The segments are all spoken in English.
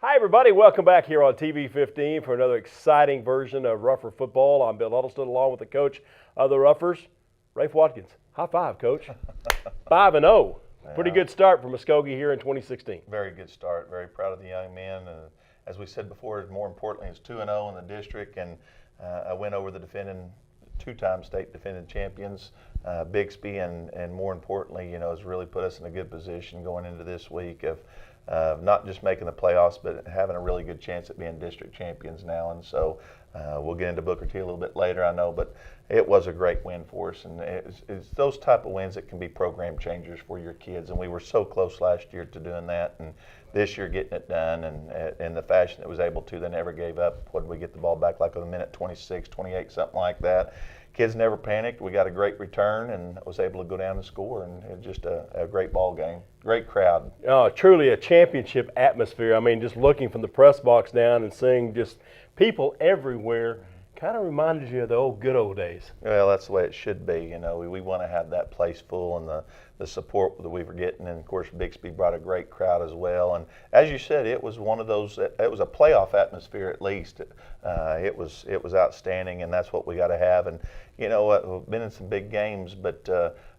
Hi, everybody. Welcome back here on TV 15 for another exciting version of Rougher Football. I'm Bill Huddleston, along with the coach of the Roughers, Rafe Watkins. High five, Coach. 5-0. Pretty good start for Muskogee here in 2016. Very good start. Very proud of the young men. As we said before, more importantly, it's 2-0 in the district, and a win over the two-time state defending champions, Bixby, and more importantly, has really put us in a good position going into this week of not just making the playoffs, but having a really good chance at being district champions now. And so we'll get into RougherTV a little bit later, I know, but it was a great win for us. And it's those type of wins that can be program changers for your kids. And we were so close last year to doing that, and this year getting it done, and in the fashion it was able to. They never gave up. What did we get the ball back like a minute 26, 28, something like that. Kids never panicked. We got a great return and was able to go down and score, and it was just a great ball game. Great crowd. Oh, truly a championship atmosphere. I mean, just looking from the press box down and seeing just people everywhere kind of reminded you of the good old days. Well, that's the way it should be. We want to have that place full, and the support that we were getting. And of course, Bixby brought a great crowd as well. And as you said, it was one of those. It was a playoff atmosphere at least. It was outstanding, and that's what we got to have. And we've been in some big games, but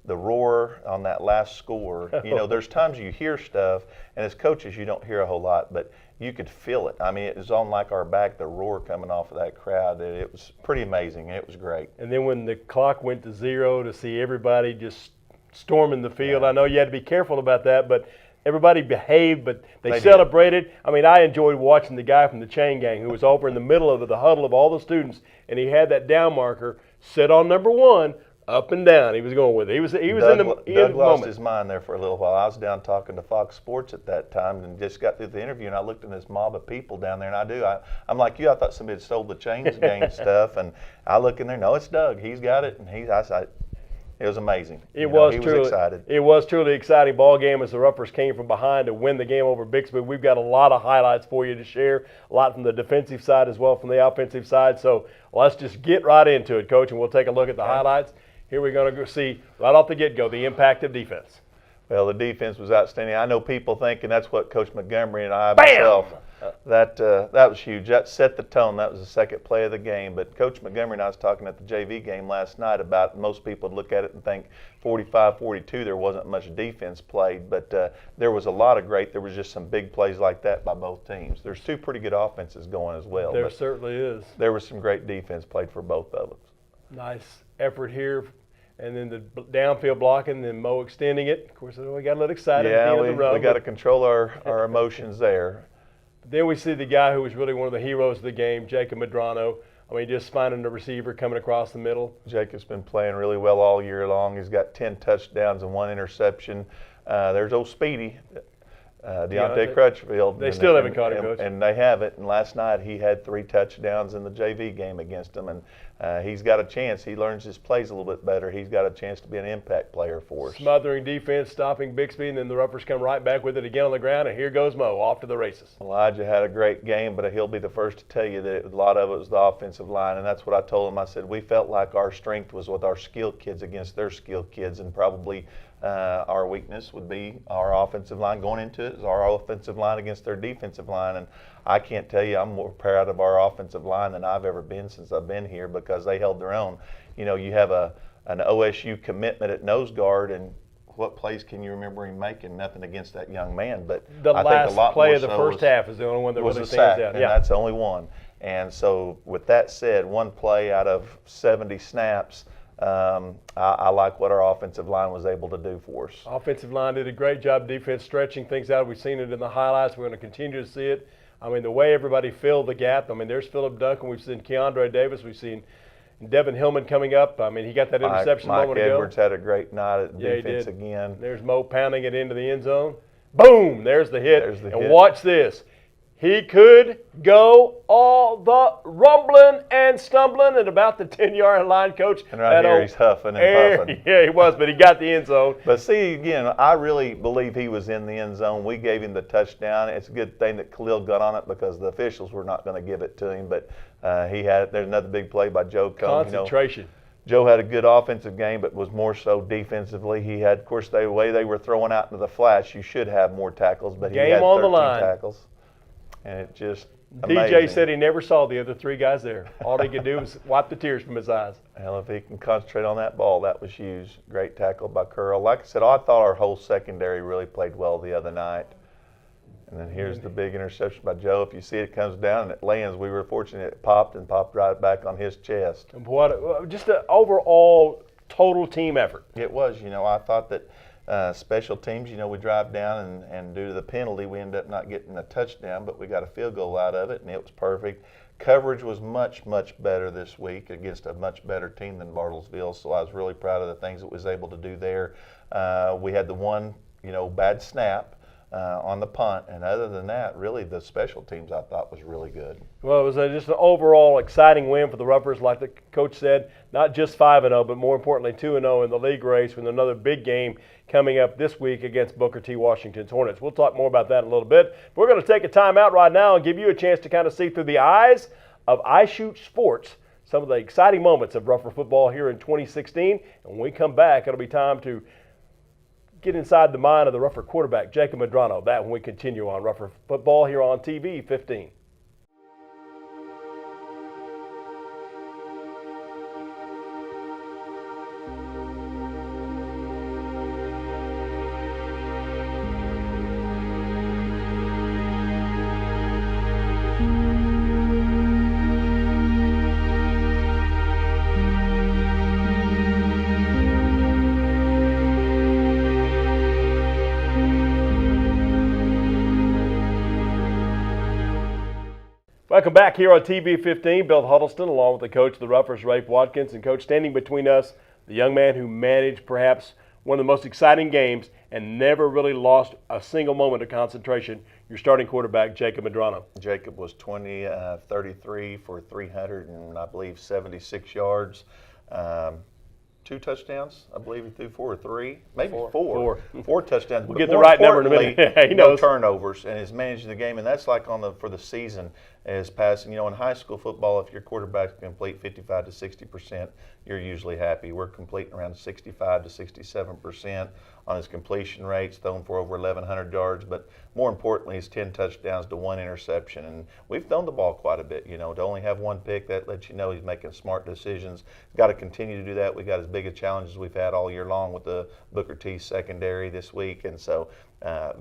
the roar on that last score. There's times you hear stuff, and as coaches, you don't hear a whole lot, but you could feel it. I mean, it was on like our back, the roar coming off of that crowd. It was pretty amazing. It was great. And then when the clock went to 0, to see everybody just storming the field, I know you had to be careful about that, but everybody behaved, but they celebrated. Did. I mean, I enjoyed watching the guy from the chain gang who was over in the middle of the huddle of all the students, and he had that down marker set on number 1, up and down. He was going with it. He was in the Doug lost his mind there for a little while. I was down talking to Fox Sports at that time and just got through the interview, and I looked at this mob of people down there, and I'm like you. I thought somebody had stole the chains gang stuff, and I look in there. No, it's Doug. He's got it, and it was amazing. He was excited. It was truly exciting ball game as the Roughers came from behind to win the game over Bixby. We've got a lot of highlights for you to share, a lot from the defensive side as well from the offensive side. So let's just get right into it, Coach, and we'll take a look at the highlights. Here we're going to go see right off the get-go the impact of defense. Well, the defense was outstanding. I know people thinking that's what Coach Montgomery and I myself. That was huge. That set the tone. That was the second play of the game. But Coach Montgomery and I was talking at the JV game last night about most people would look at it and think 45-42 there wasn't much defense played. But there was a lot of great. There was just some big plays like that by both teams. There's two pretty good offenses going as well. There certainly is. There was some great defense played for both of us. Nice effort here. And then the downfield blocking, then Mo extending it. Of course, we got a little excited at the end of the run. We got to control our emotions there. Then we see the guy who was really one of the heroes of the game, Jacob Medrano. I mean, just finding the receiver coming across the middle. Jacob's been playing really well all year long. He's got 10 touchdowns and 1 interception. There's old Speedy, Deontay Crutchfield. They still haven't caught him, Coach. And they haven't. And last night he had 3 touchdowns in the JV game against them. And he's got a chance. He learns his plays a little bit better. He's got a chance to be an impact player for us. Smothering defense, stopping Bixby, and then the Roughers come right back with it again on the ground, and here goes Mo off to the races. Elijah had a great game, but he'll be the first to tell you that a lot of it was the offensive line, and that's what I told him. I said we felt like our strength was with our skilled kids against their skilled kids, and probably our weakness would be our offensive line going into it, is our offensive line against their defensive line. And I can't tell you I'm more proud of our offensive line than I've ever been since I've been here, because they held their own. You have an OSU commitment at nose guard, and what plays can you remember him making? Nothing against that young man, but I think a lot play more of the first half is the only one that really stands out. And that's the only one. And so with that said, one play out of 70 snaps, I like what our offensive line was able to do for us. Offensive line did a great job, defense stretching things out. We've seen it in the highlights. We're going to continue to see it. I mean, the way everybody filled the gap. I mean, there's Phillip Duncan. We've seen Keandre Davis. We've seen Devin Hillman coming up. I mean, he got that interception a moment ago. Mike Edwards had a great night at defense he did. Again. There's Mo pounding it into the end zone. Boom! There's the hit. Watch this. He could go all the rumbling and stumbling at about the 10-yard line, Coach. And right here he's huffing and puffing. Yeah, he was, but he got the end zone. But see, again, I really believe he was in the end zone. We gave him the touchdown. It's a good thing that Khalil got on it, because the officials were not going to give it to him. But he had it. There's another big play by Joe Cone. Concentration. Joe had a good offensive game, but was more so defensively. He had, of course, the way they were throwing out into the flash, you should have more tackles, but he had 13 tackles. and it just DJ amazing. said he never saw the other three guys there. All he could do was wipe the tears from his eyes. Hell, if he can concentrate on that ball, that was huge. Great tackle by Curl. Like I said, I thought our whole secondary really played well the other night. And then here's the big interception by Joe. If you see it comes down and it lands, we were fortunate it popped right back on his chest. And what just an overall total team effort. It was. I thought that special teams, we drive down and due to the penalty, we ended up not getting a touchdown, but we got a field goal out of it, and it was perfect. Coverage was much, much better this week against a much better team than Bartlesville, so I was really proud of the things that was able to do there. We had the one, bad snap on the punt, and other than that, really the special teams I thought was really good. Well, it was just an overall exciting win for the Roughers, like the coach said, not just 5-0, but more importantly 2-0 in the league race with another big game coming up this week against Booker T. Washington's Hornets. We'll talk more about that in a little bit. We're going to take a time out right now and give you a chance to kind of see through the eyes of iShoot Sports some of the exciting moments of Rougher football here in 2016. And when we come back, it'll be time to get inside the mind of the Rougher quarterback, Jacob Medrano. That when we continue on Rougher football here on TV 15. Welcome back here on TV 15. Bill Huddleston along with the coach of the Roughers, Rafe Watkins. And coach, standing between us, the young man who managed perhaps one of the most exciting games and never really lost a single moment of concentration, your starting quarterback, Jacob Medrano. Jacob was 33 for 300 and I believe 76 yards. 2 touchdowns, I believe he threw 4 or 3, maybe four touchdowns. We'll get the right number in a minute. He knows. No turnovers, and is managing the game, and that's like for the season is passing. In high school football, if your quarterback can complete 55 to 60%, you're usually happy. We're completing around 65 to 67% on his completion rates, thrown for over 1,100 yards, but more importantly, his 10 touchdowns to 1 interception. And we've thrown the ball quite a bit. To only have 1 pick, that lets you know he's making smart decisions. Got to continue to do that. We got as big a challenge as we've had all year long with the Booker T secondary this week, and so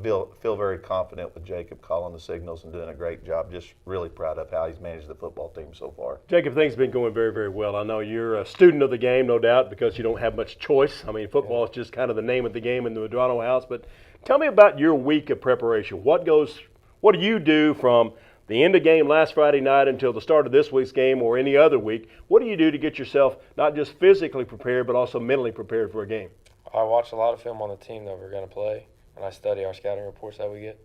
feel very confident with Jacob calling the signals and doing a great job. Just really proud of how he's managed the football team so far. Jacob, things have been going very, very well. I know you're a student of the game, no doubt, because you don't have much choice. I mean, football is just kind of the name of the game in the Medrano house. But tell me about your week of preparation. What do you do from the end of game last Friday night until the start of this week's game or any other week? What do you do to get yourself not just physically prepared, but also mentally prepared for a game? I watch a lot of film on the team that we're going to play, and I study our scouting reports that we get.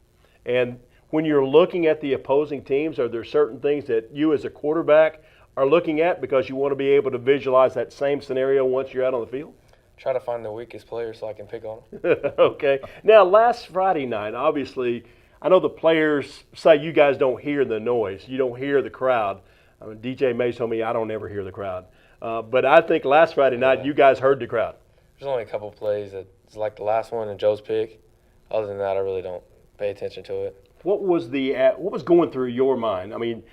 And when you're looking at the opposing teams, are there certain things that you as a quarterback are looking at because you want to be able to visualize that same scenario once you're out on the field? Try to find the weakest player so I can pick on them. Okay. Now, last Friday night, obviously, I know the players say you guys don't hear the noise. You don't hear the crowd. I mean, DJ Mays told me I don't ever hear the crowd. But I think last Friday night you guys heard the crowd. There's only a couple of plays that's like the last one and Joe's pick. Other than that, I really don't pay attention to it. What was going through your mind? I mean,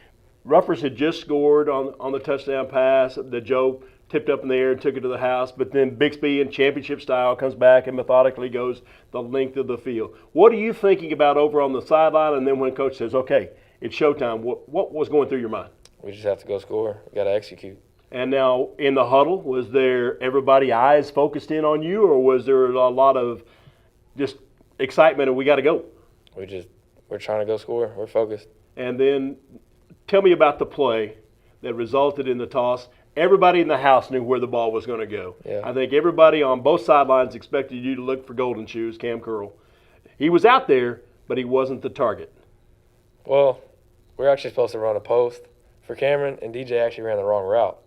Roughers had just scored on the touchdown pass that Joe tipped up in the air and took it to the house, but then Bixby in championship style comes back and methodically goes the length of the field. What are you thinking about over on the sideline? And then when coach says, okay, it's showtime, what was going through your mind? We just have to go score. We got to execute. And now in the huddle, was there everybody eyes focused in on you, or was there a lot of just excitement and we got to go? We're trying to go score. We're focused. And then tell me about the play that resulted in the toss. Everybody in the house knew where the ball was going to go. Yeah. I think everybody on both sidelines expected you to look for golden shoes, Cam Curl. He was out there, but he wasn't the target. Well, we're actually supposed to run a post for Cameron, and DJ actually ran the wrong route.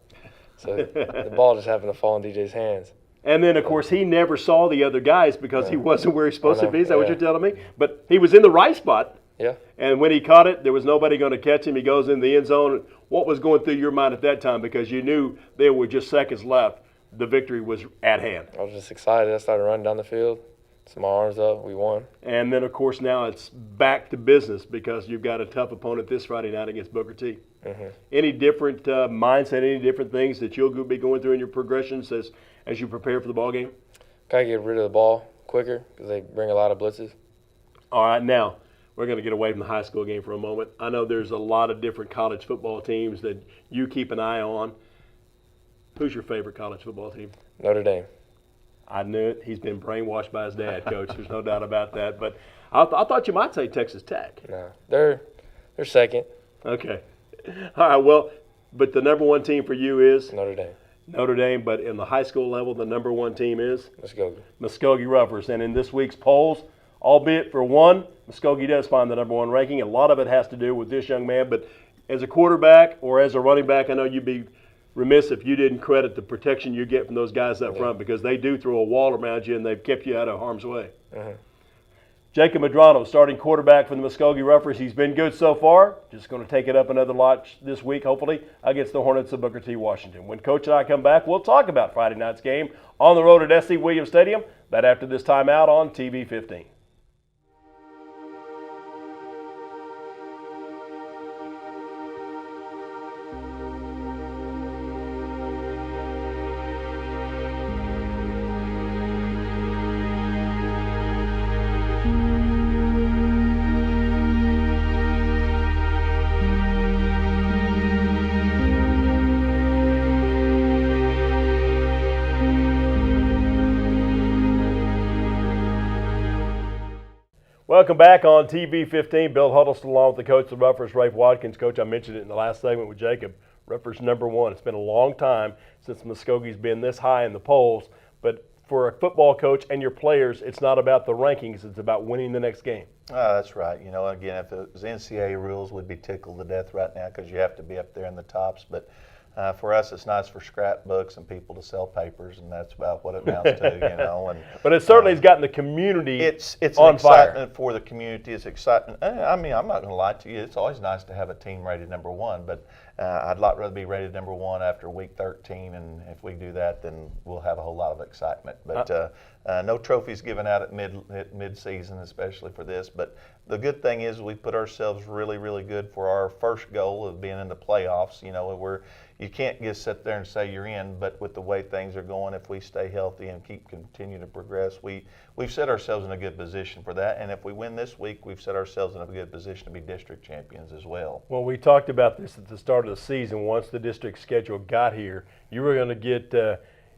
So the ball just happened to fall in DJ's hands. And then, of course, he never saw the other guys because he wasn't where he's supposed to be. Is that what you're telling me? But he was in the right spot. Yeah. And when he caught it, there was nobody going to catch him. He goes in the end zone. What was going through your mind at that time? Because you knew there were just seconds left. The victory was at hand. I was just excited. I started running down the field. So my arms up, we won. And then, of course, now it's back to business because you've got a tough opponent this Friday night against Booker T. Mm-hmm. Any different mindset, any different things that you'll be going through in your progressions as you prepare for the ball game? Gotta get rid of the ball quicker because they bring a lot of blitzes. All right, now we're going to get away from the high school game for a moment. I know there's a lot of different college football teams that you keep an eye on. Who's your favorite college football team? Notre Dame. I knew it. He's been brainwashed by his dad, Coach. There's no doubt about that. But I thought you might say Texas Tech. No, they're second. Okay. All right, well, but the number one team for you is? Notre Dame. Notre Dame, but in the high school level, the number one team is? Muskogee. Muskogee Roughers. And in this week's polls, albeit for one, Muskogee does find the number one ranking. A lot of it has to do with this young man. But as a quarterback or as a running back, I know you'd be remiss if you didn't credit the protection you get from those guys up front because they do throw a wall around you and they've kept you out of harm's way. Mm-hmm. Jacob Medrano, starting quarterback for the Muskogee Roughers. He's been good so far. Just going to take it up another notch this week, hopefully, against the Hornets of Booker T. Washington. When Coach and I come back, we'll talk about Friday night's game on the road at S.C. Williams Stadium. That after this timeout on TV 15. Welcome back on TV 15. Bill Huddleston along with the coach of the Roughers, Rafe Watkins. Coach, I mentioned it in the last segment with Jacob. Roughers number one. It's been a long time since Muskogee's been this high in the polls. But for a football coach and your players, it's not about the rankings. It's about winning the next game. That's right. You know, again, if it was NCAA rules, we'd be tickled to death right now because you have to be up there in the tops. But for us, it's nice for scrapbooks and people to sell papers, and that's about what it amounts to, you know. And but it certainly has gotten the community it's on an fire. Excitement for the community. It's excitement. I mean, I'm not going to lie to you. It's always nice to have a team rated number one, but I'd rather be rated number one after week 13, and if we do that, then we'll have a whole lot of excitement. But no trophies given out at mid-season, especially for this. But the good thing is we put ourselves really, really good for our first goal of being in the playoffs. You know, you can't just sit there and say you're in, but with the way things are going, if we stay healthy and continue to progress, we've set ourselves in a good position for that. And if we win this week, we've set ourselves in a good position to be district champions as well. Well, we talked about this at the start of the season. Once the district schedule got here, you were going to get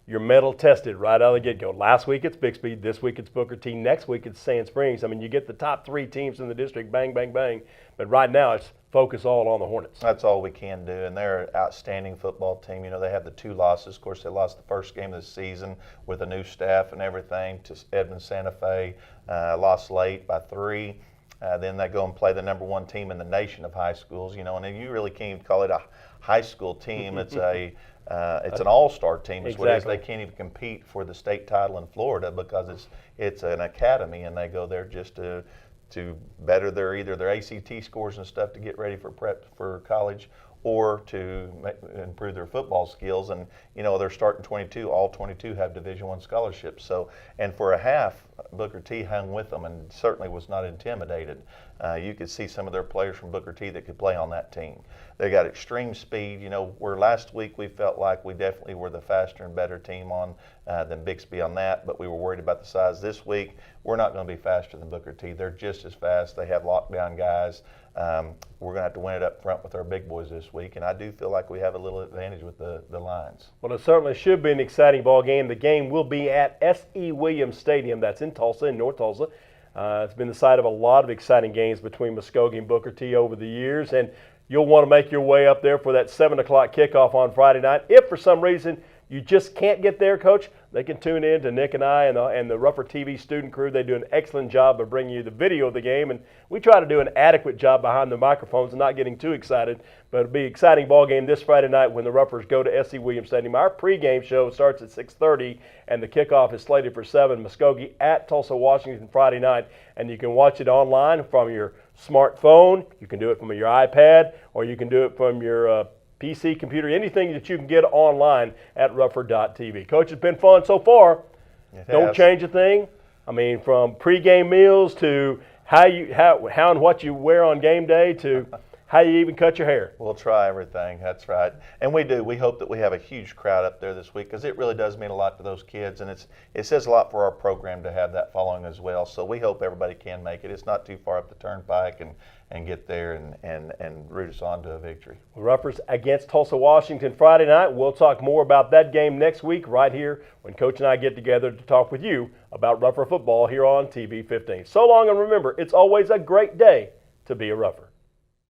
your medal tested right out of the get-go. Last week it's Bixby, this week it's Booker T, next week it's Sand Springs. I mean, you get the top three teams in the district, bang, bang, bang. But right now it's focus all on the Hornets. That's all we can do, and they're an outstanding football team. You know, they have the 2 losses. Of course, they lost the first game of the season with a new staff and everything to Edmond Santa Fe, lost late by 3. Then they go and play the number one team in the nation of high schools, you know, and you really can't even call it a high school team. It's it's an all-star team is what it is. They can't even compete for the state title in Florida because it's an academy, and they go there just to better their ACT scores and stuff to get ready for prep for college, or to improve their football skills. And you know, they're starting 22. All 22 have Division I scholarships. So, and for a half, Booker T hung with them and certainly was not intimidated. You could see some of their players from Booker T that could play on that team. They got extreme speed. You know, where last week we felt like we definitely were the faster and better team than Bixby on that, but we were worried about the size. This week, we're not going to be faster than Booker T. They're just as fast. They have lockdown guys. We're going to have to win it up front with our big boys this week, and I do feel like we have a little advantage with the Lions. Well, it certainly should be an exciting ball game. The game will be at S.E. Williams Stadium. That's in Tulsa, in North Tulsa. It's been the site of a lot of exciting games between Muskogee and Booker T over the years, and you'll want to make your way up there for that 7 o'clock kickoff on Friday night. If for some reason you just can't get there, Coach, they can tune in to Nick and I and the RougherTV student crew. They do an excellent job of bringing you the video of the game, and we try to do an adequate job behind the microphones and not getting too excited. But it'll be an exciting ball game this Friday night when the Roughers go to S.C. Williams Stadium. Our pregame show starts at 6:30, and the kickoff is slated for 7. Muskogee at Tulsa, Washington, Friday night, and you can watch it online from your smartphone. You can do it from your iPad, or you can do it from your PC, computer, anything that you can get online at RougherTV. Coach, it's been fun so far. Don't change a thing. I mean, from pregame meals to how and what you wear on game day to how you even cut your hair. We'll try everything. That's right. And we do. We hope that we have a huge crowd up there this week because it really does mean a lot to those kids, and it says a lot for our program to have that following as well. So we hope everybody can make it. It's not too far up the turnpike, and get there and root us on to a victory. Ruffers against Tulsa, Washington Friday night. We'll talk more about that game next week right here when Coach and I get together to talk with you about Rougher football here on TV 15. So long, and remember, it's always a great day to be a Rougher.